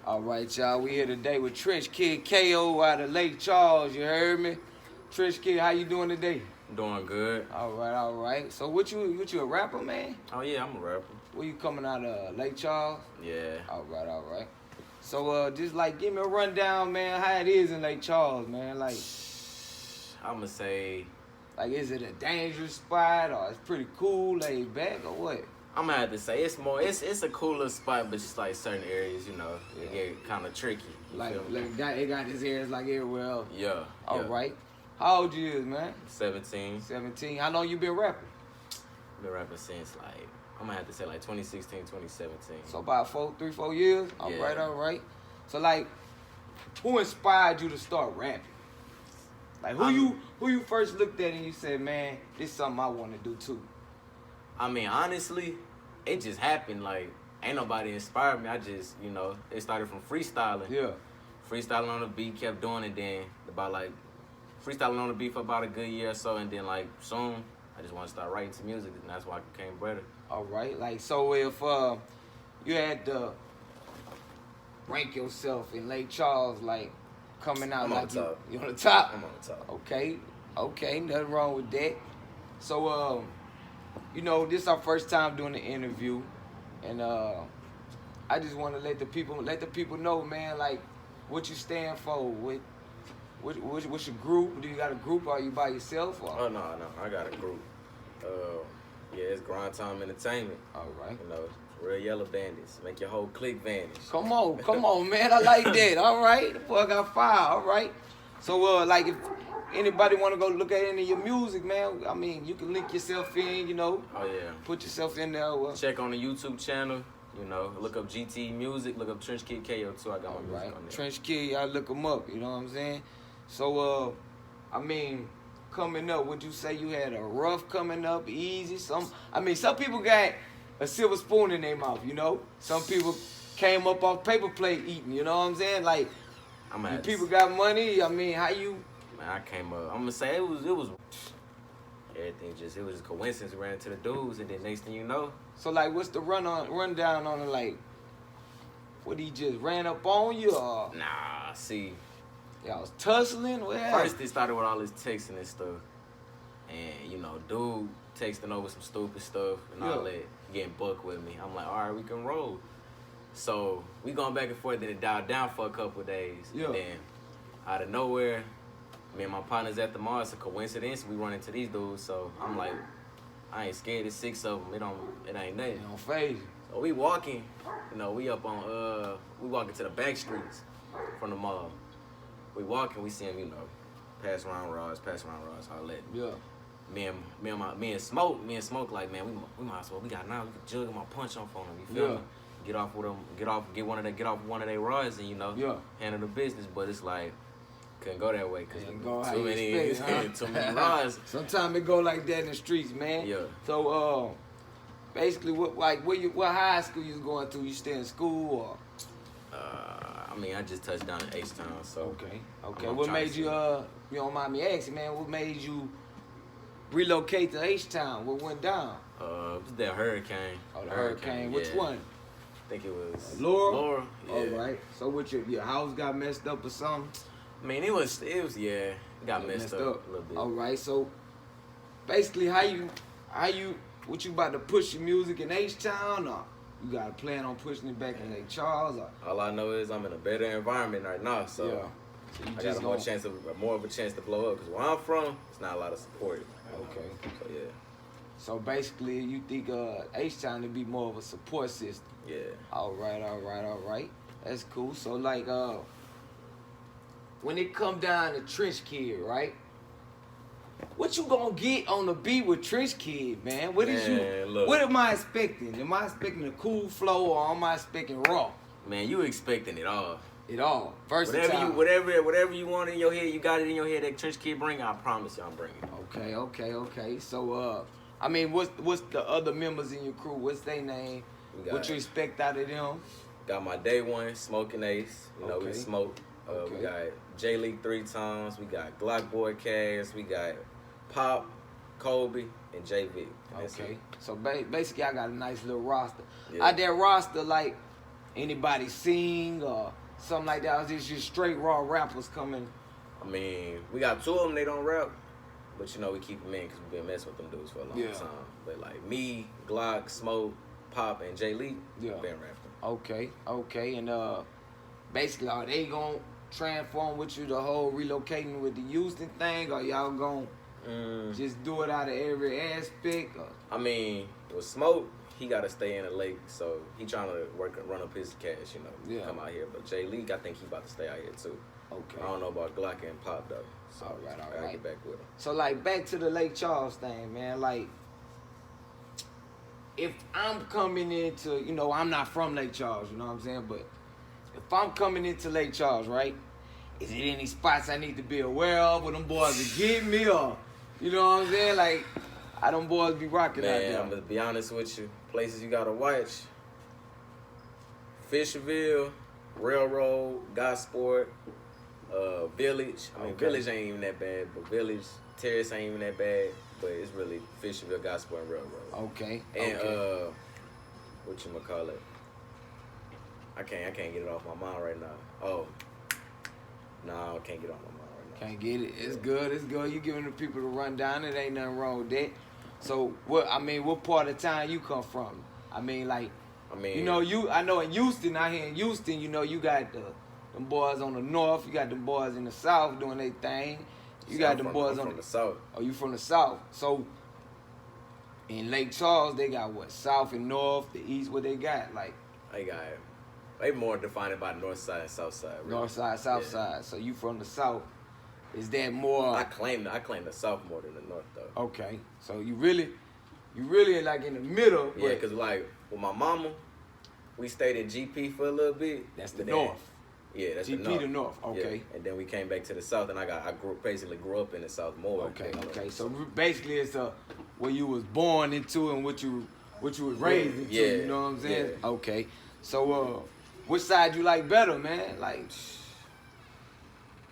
All right, y'all. We here today with Trench Kid KO out of Lake Charles. You heard me? Trench Kid, how you doing today? Doing good. All right, all right. So what you a rapper, man? Oh yeah, I'm a rapper. Where you coming out of Lake Charles? Yeah. All right, all right. So just like give me a rundown, man, how it is in Lake Charles, man. Like I'ma say is it a dangerous spot or it's pretty cool, laid back or what? I'm gonna have to say it's a cooler spot, but just like certain areas, it get kind of tricky. You Like feel me? it got his ears like everywhere else. Yeah. All yeah. right. How old you is, man? 17. 17. How long you been rapping? Been rapping since like I'm gonna have to say like 2016, 2017. So about 3-4 years. All Yeah. right, all right. So like, who inspired you to start rapping? Like who you first looked at and you said, man, this is something I want to do too. I mean, honestly, it just happened. Like, ain't nobody inspired me. I just, it started from freestyling. Yeah. Freestyling on the beat, kept doing it. Then about like freestyling on the beat for about a good year or so, and then like soon I just want to start writing some music, and that's why I became better. All right. Like so, if you had to rank yourself in Lake Charles, like coming out I'm on like top. you on the top. I'm on the top. Okay, nothing wrong with that. So this is our first time doing the interview, and I just want to let the people know, man, like what you stand for. What's your group? Do you got a group? Or are you by yourself? Or? Oh no, I got a group. It's Grind Time Entertainment. All right. Real Yellow Bandits. Make your whole clique vanish. Come on, man. I like that. All right. The boy got fire. All right. So, like, if anybody want to go look at any of your music, man, I mean, you can link yourself in, Oh, yeah. Put yourself in there. Check on the YouTube channel. Look up GT Music. Look up Trench Kid KO too. I got All my music right. on there. Trench Kid, y'all look him up. You know what I'm saying? So, coming up, would you say you had a rough coming up, easy? Some people got a silver spoon in their mouth, Some people came up off paper plate eating, you know what I'm saying? Like, you people got money, how you? Man, I came up. I'm gonna say it was everything it was just coincidence. We ran into the dudes, and then next thing you know. So, like, what's the rundown on it, like, what, he just ran up on you, or? Nah, see. Y'all was tussling? What happened? First, it started with all this texting and stuff. And, dude texting over some stupid stuff and all that, getting buck with me. I'm like, all right, we can roll. So, we going back and forth, then it dialed down for a couple of days. Yeah. And then, out of nowhere, me and my partners at the mall, it's a coincidence, we run into these dudes. So, I'm like, I ain't scared. There's 6 of them. It ain't nothing. It don't phase you. So, we walking, we up on, we walking to the back streets from the mall. We walking, we see him, pass around rods, all that. Yeah. Me and Smoke, like, man, we might as well, we got now, we can jug him or punch him for him, you feel me? Get off with them, get off one of their rods and, handle the business, but it's like, couldn't go that way, because too many rods. Sometimes it go like that in the streets, man. Yeah. So, basically, what high school you was going to? You stay in school, or? I just touched down in H-Town, so. Okay. What made you, you don't mind me asking, man, what made you relocate to H-Town? What went down? It was that hurricane. Oh, the hurricane. Which yeah. one? I think it was Laura? yeah. All right. So what, your house got messed up or something? I mean, it was yeah, it got messed up a little bit. All right. So basically, what you about to push your music in H-Town, or you got a plan on pushing it back in Lake Charles? Or? All I know is I'm in a better environment right now, so So you I just got more of a chance to blow up. Because where I'm from, it's not a lot of support. Okay. So yeah. So basically, you think H-Town to be more of a support system? Yeah. All right. That's cool. So like, when it come down to Trench Kid, right? What you gonna get on the beat with Trench Kid, man? What am I expecting? Am I expecting a cool flow, or am I expecting raw? Man, you expecting it all. It all. Versatile. Whatever you want in your head, you got it in your head. That Trench Kid bring, I promise you, I'm bringing it. Okay. So, what's the other members in your crew? What's their name? What you expect out of them? Got my day one, Smoking Ace. We smoke. We got J League 3 times. We got Glock Boy Cass. We got Pop, Kobe, and JV. Okay. So basically, I got a nice little roster. Yeah. Out that roster, like, anybody sing or something like that? Or is this just straight raw rappers coming? I mean, we got 2 of them. They don't rap, but you know we keep them in because we've been messing with them dudes for a long time. But like me, Glock, Smoke, Pop, and Jay Lee, been rapping. Okay, and basically, are they gonna transform with you the whole relocating with the Houston thing, or y'all gonna just do it out of every aspect? Or? I mean, with Smoke, he gotta stay in the lake, so he trying to run up his cash, you know, come out here. But Jay Lee, I think he about to stay out here too. Okay. I don't know about Glock and Pop though. So all right. Get back with him. So like back to the Lake Charles thing, man. Like, if I'm coming into, you know, I'm not from Lake Charles, you know what I'm saying, but if I'm coming into Lake Charles, right? Is it any spots I need to be aware of where them boys to get me, or you know what I'm saying? Like, how them boys be rocking out there? I'm gonna be honest with you. Places you gotta watch: Fisherville, Railroad, Gosport, Village. I mean, Village ain't even that bad, but Village, Terrace ain't even that bad. But it's really Fisherville, Gosport, and Railroad. Okay. And whatchamacallit? I can't get it off my mind right now. Oh. No, I can't get it off my mind right now. Can't get it. It's good. You giving the people the rundown. It ain't nothing wrong with that. So what part of town you come from? I mean, you know, I know in Houston, out here in Houston, you know, you got them boys on the north, you got them boys in the south doing their thing. You got them boys from the south. Oh, you from the south. So in Lake Charles, they got what? South and north, the east, what they got? Like they more defined by north side and south side. Really. North side, south side. So you from the south. Is that more? I claim the south more than the north though. Okay. So you really like in the middle. Yeah, because like with my mama, we stayed in GP for a little bit. That's the north. Yeah, that's GP the north. the north. Okay. Yeah. And then we came back to the south, and basically grew up in the south more. Okay. So basically, it's where you was born into and what you was raised into. Yeah. You know what I'm saying? Yeah. Okay. So which side you like better, man? Like,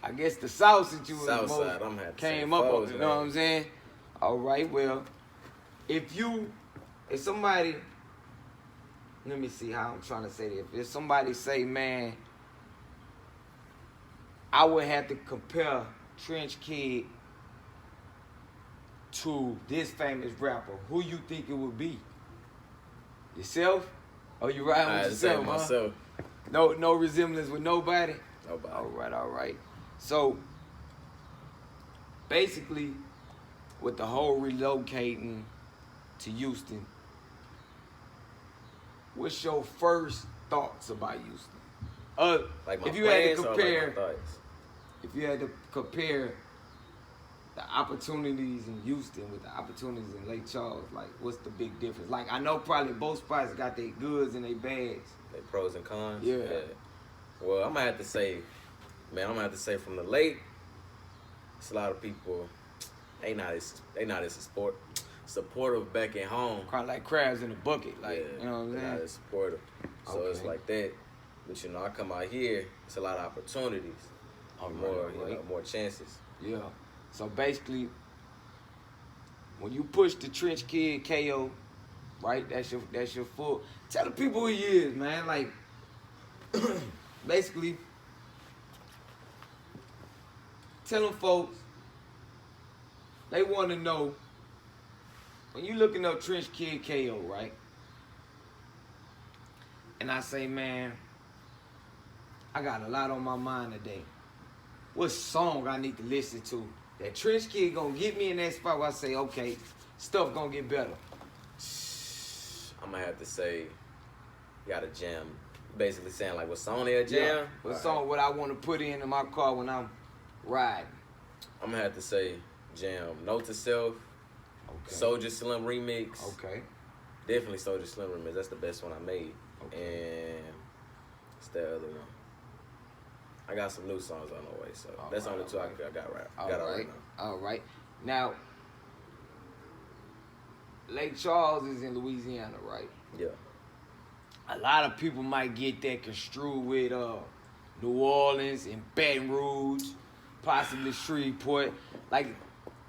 I guess the south since you was south most side. I'm happy came up on. You know what I'm saying? All right. Well, if somebody, let me see how I'm trying to say this. If somebody say, man, I would have to compare Trench Kid to this famous rapper, who you think it would be? Yourself? Oh, you riding with yourself, huh? Myself. No resemblance with nobody? Nobody. All right. So, basically, with the whole relocating to Houston, what's your first thoughts about Houston? Like my if you had to compare, like my thoughts. If you had to compare the opportunities in Houston with the opportunities in Lake Charles, like what's the big difference? Like I know probably both spots got their goods and their bads. Their pros and cons. Yeah. Well, I'm gonna have to say from the lake, it's a lot of people. They not as supportive back at home. Kind of like crabs in a bucket, like you know what I'm saying. Not as supportive. So it's like that. But you know, I come out here, it's a lot of opportunities. More chances. Yeah. So basically, when you push the Trench Kid KO, right? That's your full. Tell the people who he is, man. Like, basically, tell them folks. They want to know when you looking up Trench Kid KO, right? And I say, man, I got a lot on my mind today. What song I need to listen to? That Trench Kid gonna get me in that spot where I say, okay, stuff gonna get better. I'm gonna have to say, you gotta jam. Basically saying like, what song they jam? Yeah. What song would I want to put in my car when I'm riding? I'm gonna have to say, jam. Note to Self. Okay. Soulja Slim remix. Okay. Definitely Soulja Slim remix. That's the best one I made. Okay. And it's the other one. I got some new songs on the way, so that's only two I got right now. All right. Now, Lake Charles is in Louisiana, right? Yeah. A lot of people might get that construed with New Orleans and Baton Rouge, possibly Shreveport. Like,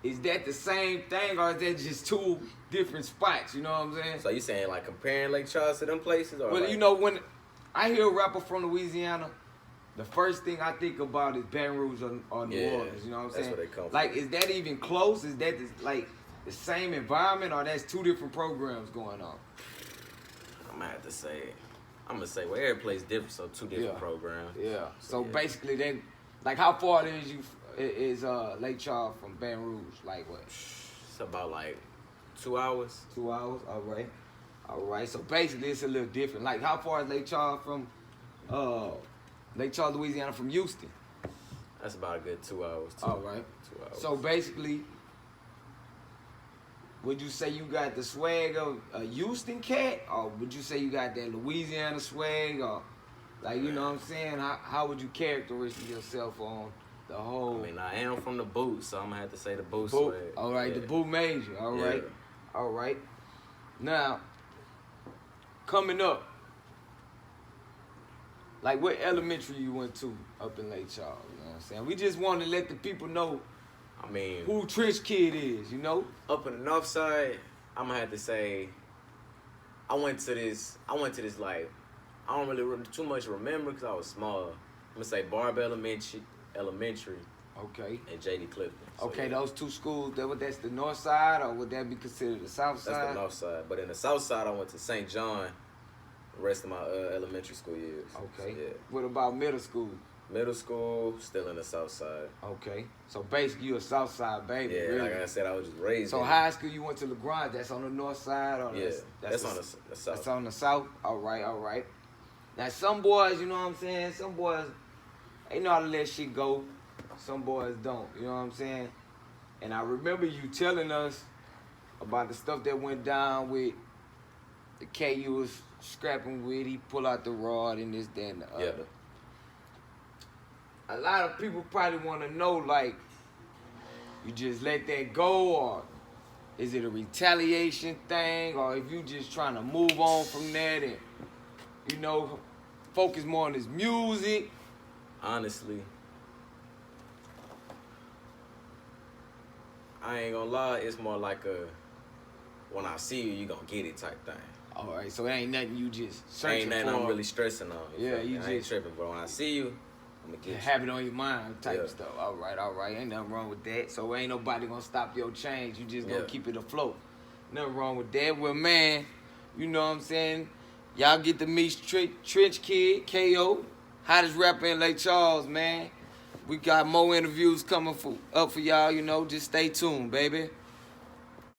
is that the same thing, or is that just two different spots? You know what I'm saying? So you saying like comparing Lake Charles to them places, or well, like... you know when I hear a rapper from Louisiana, the first thing I think about is Baton Rouge or New Orleans. You know what I'm saying? That's where they come from. Like, is that even close? Is that like the same environment, or that's two different programs going on? I'm gonna say, well, every place different, so two different programs. Yeah. So basically, then, like, how far is Lake Charles from Baton Rouge? Like what? It's about like 2 hours. 2 hours. All right. So basically, it's a little different. Like, how far is Lake Charles from Lake Charles, Louisiana, from Houston? That's about a good 2 hours. All right. 2 hours. So basically, would you say you got the swag of a Houston cat, or would you say you got that Louisiana swag, or like, you know what I'm saying? How would you characterize yourself on the whole? I mean, I am from the boot, so I'm gonna have to say the boot swag. All right, the boot major. All right. Now, coming up, like, what elementary you went to up in Lake Charles? You know what I'm saying? We just want to let the people know. I mean, who Trench Kid is, you know? Up in the north side, I'm gonna have to say, I went to this like, I don't really too much remember because I was small. I'm gonna say Barb Elementary, okay, and J.D. Clifton. So, okay, those two schools, that's the north side, or would that be considered the south side? That's the north side. But in the south side, I went to St. John the rest of my elementary school years. Okay. So, yeah. What about middle school? Middle school, still in the south side. Okay. So basically, you a south side baby. Yeah, really. like I said, I was just raised. So high school, you went to LaGrange. That's on the north side, or that's on the south. That's on the south. All right. Now some boys, you know what I'm saying? Some boys, they know how to let shit go. Some boys don't. You know what I'm saying? And I remember you telling us about the stuff that went down with the K you was scrapping with. He pull out the rod and this, that, and the other. A lot of people probably want to know, like, you just let that go, or is it a retaliation thing, or if you just trying to move on from that and, you know, focus more on his music? Honestly, I ain't gonna lie, it's more like a, when I see you, you gonna get it type thing. All right, so it ain't nothing you just searching for. Ain't nothing I'm really stressing on. You just ain't tripping, bro. When I see you, I'm gonna get you. Have it on your mind type of stuff. All right. Ain't nothing wrong with that. So ain't nobody gonna stop your change. You just gonna keep it afloat. Nothing wrong with that. Well, man, you know what I'm saying? Y'all get to meet Trench Kid, KO, hottest rapper in Lake Charles, man. We got more interviews coming up for y'all, you know. Just stay tuned, baby.